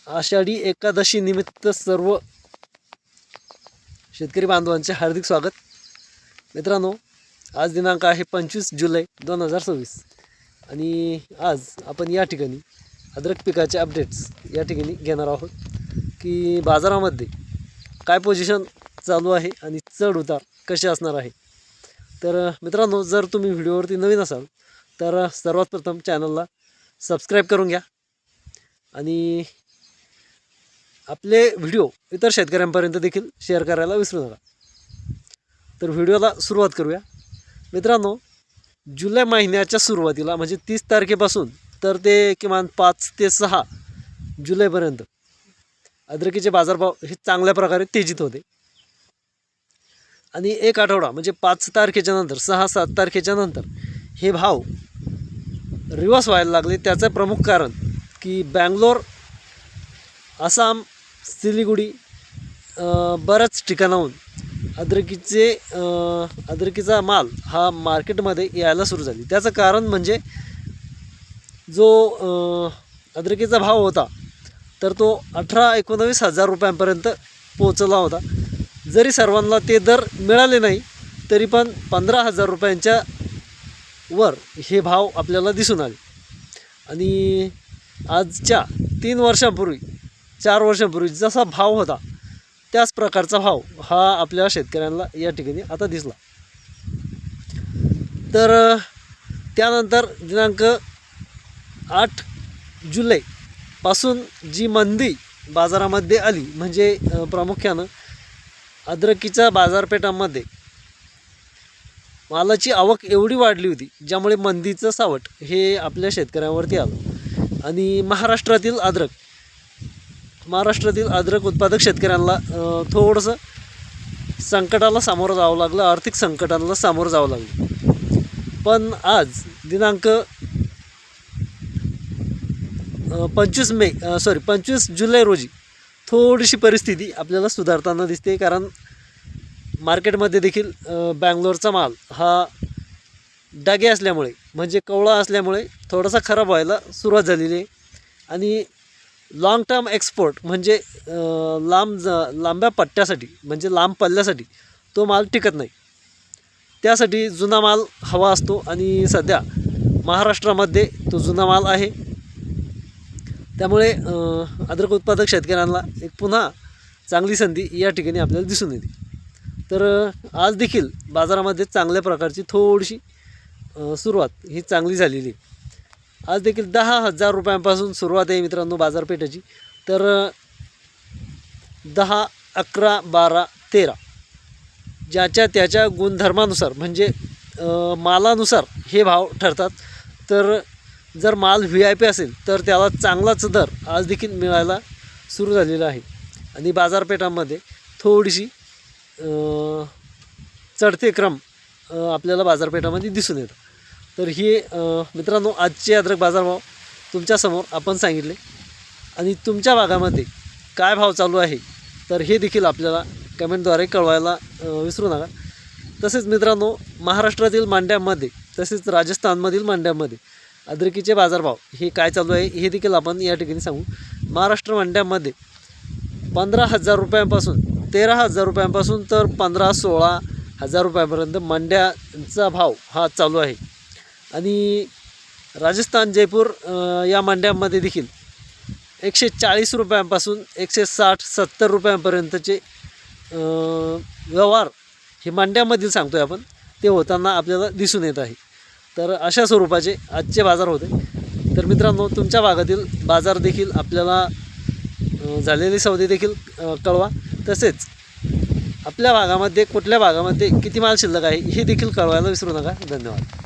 आषाढी एकादशी निमित्त सर्व शेतकरी बांधवांचे हार्दिक स्वागत। मित्रांनो, आज दिनांक आहे 25 जुलै 2026 आणि आज आपण या ठिकाणी अद्रक पिकाचे अपडेट्स या ठिकाणी घेणार आहोत की बाजारामध्ये काय पोझिशन चालू आहे आणि चढ उतार कसे असणार आहे। तर मित्रांनो, जर तुम्ही व्हिडिओवरती नवीन असाल तर सर्वात प्रथम चॅनलला सबस्क्राईब करून घ्या आणि आपले व्हिडिओ इतर शेतकऱ्यांपर्यंत देखील शेअर करायला विसरू नका। तर व्हिडिओला सुरुवात करूया। मित्रांनो, जुलै महिन्याच्या सुरुवातीला म्हणजे 30 तारखेपासून तर ते किमान 5 ते 6 जुलैपर्यंत अद्रकीचे बाजारभाव हे चांगल्या प्रकारे तेजीत होते आणि एक आठवडा म्हणजे 5 तारखेच्या नंतर 6-7 तारखेच्या नंतर हे भाव रिवर्स व्हायला लागले। त्याचं प्रमुख कारण की बँगलोर, आसाम, सिलिगुडी बऱ्याच ठिकाणाहून अद्रकीचा माल हा मार्केटमध्ये यायला सुरू झाली। त्याचं कारण म्हणजे जो अद्रकीचा भाव होता तर तो 18-19 हजार रुपयांपर्यंत पोहोचला होता। जरी सर्वांना ते दर मिळाले नाही तरी पण 15,000 रुपयांच्या वर हे भाव आपल्याला दिसून आले आणि आजच्या 3 वर्षांपूर्वी 4 वर्षांपूर्वी जसा भाव होता त्याच प्रकारचा भाव हा आपल्या शेतकऱ्यांना या ठिकाणी आता दिसला। तर त्यानंतर दिनांक 8 जुलैपासून जी मंदी बाजारामध्ये आली म्हणजे प्रामुख्यानं अद्रकीच्या बाजारपेठांमध्ये मालाची आवक एवढी वाढली होती ज्यामुळे मंदीचं सावट हे आपल्या शेतकऱ्यांवरती आलं आणि महाराष्ट्रातील अद्रक उत्पादक शेतकऱ्यांना थोडंसं संकटाला सामोरं जावं लागलं, आर्थिक संकटाला सामोरं जावं लागलं। पण आज दिनांक 25 जुलै रोजी थोडीशी परिस्थिती आपल्याला सुधारताना दिसते, कारण मार्केटमध्ये देखील बँगलोरचा माल हा डागे असल्यामुळे म्हणजे कवळा असल्यामुळे थोडासा खराब व्हायला सुरुवात झालेली आहे आणि लाँग टर्म एक्सपोर्ट म्हणजे लांब्या पट्ट्यासाठी म्हणजे लांब पल्ल्यासाठी तो माल टिकत नाही। त्यासाठी जुना माल हवा असतो आणि सध्या महाराष्ट्रामध्ये तो जुना माल आहे। त्यामुळे अद्रक उत्पादक शेतकऱ्यांना एक पुन्हा चांगली संधी या ठिकाणी आपल्याला दिसून येते। तर आज देखील बाजारामध्ये चांगल्या प्रकारची थोडीशी सुरुवात ही चांगली झालेली आहे। आज देखील 10,000 रुपयांपासून सुरुवात आहे मित्रांनो बाजारपेठेची। तर 10, 11, 12, 13 ज्याच्या त्याच्या गुणधर्मानुसार म्हणजे मालानुसार हे भाव ठरतात। तर जर माल VIP असेल तर त्याला चांगलाच दर आज देखील मिळायला सुरू झालेला आहे आणि बाजारपेठांमध्ये थोडीशी चढते क्रम आपल्याला बाजारपेठामध्ये दिसून येतं। तर हे मित्रांनो आजचे अद्रक बाजारभाव तुमच्यासमोर आपण सांगितले आणि तुमच्या भागामध्ये काय भाव चालू आहे तर हे देखील आपल्याला कमेंटद्वारे कळवायला विसरू नका। तसेच मित्रांनो, महाराष्ट्रातील मंड्यांमध्ये तसेच राजस्थानमधील मंड्यांमध्ये अद्रकीचे बाजारभाव हे काय चालू आहे हे देखील आपण या ठिकाणी सांगू। महाराष्ट्र मंड्यांमध्ये 15,000 रुपयांपासून 13,000 रुपयांपासून तर 15-16 हजार रुपयांपर्यंत मंड्यांचा भाव हा चालू आहे आणि राजस्थान, जयपूर या मंड्यांमध्ये देखील 140 रुपयांपासून 160-70 रुपयांपर्यंतचे व्यवहार हे मंड्यांमधील सांगतो आहे आपण ते होताना आपल्याला दिसून येत आहे। तर अशा स्वरूपाचे आजचे बाजार होते। तर मित्रांनो, तुमच्या भागातील बाजार देखील आपल्याला झालेले सौदे देखील कळवा। तसेच आपल्या भागामध्ये कुठल्या भागामध्ये किती माल शिल्लक आहे हे देखील कळवायला विसरू नका। धन्यवाद।